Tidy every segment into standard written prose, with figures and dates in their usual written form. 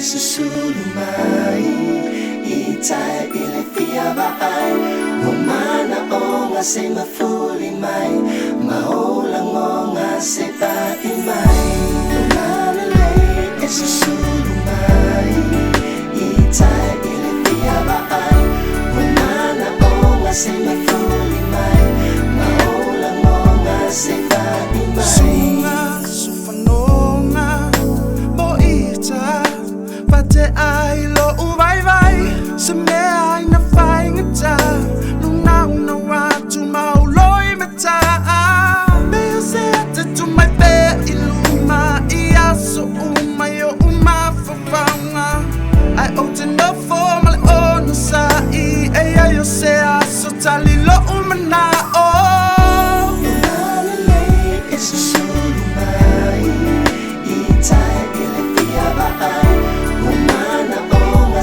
susulumai Itai ile fia baai Ngomana o nga se mafuli mai Maola ngo nga se paimai Ulalele susulumai Itai ile fia baai Ngomana o nga se mafuli mai Maola ngo nga se paimai Sunga sufanonga mo ita Pate ai lo vai vai se me ai na fai ngata nung na watu mau loi mata me se ate tu mai pe iluma ia so uma yo uma fafanga ai ote no for mal ono sa I ai yo se aso tali lo uma na o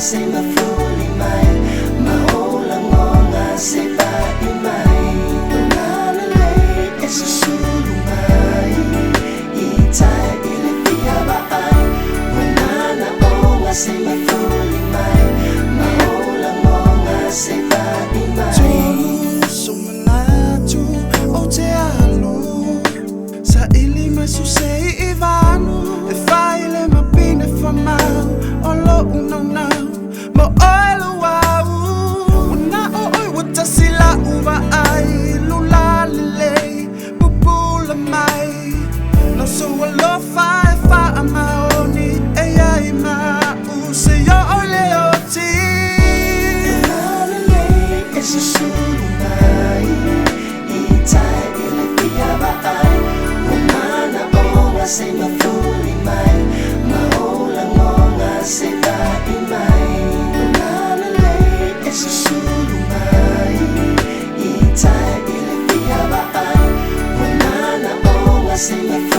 se mafuli mai maola ngo nga se paimai ulalele susulumai itai ile fia baai wanana o nga se mafuli mai maola ngo nga se paimai sumanatu o te alu sa ili mai su sei ivanu e fai le mapine famau o lo uno na mo oilo wau una o oi wata sila uva ai lula lele pupula mai no so lo fa fa amaoni e ai ma u se yo ole oti lele susulumai itai ile fia baai wanana o nga se mafuli mai maola ngo nga se paimai susulumai itai ile fia baai wanana o nga se mafuli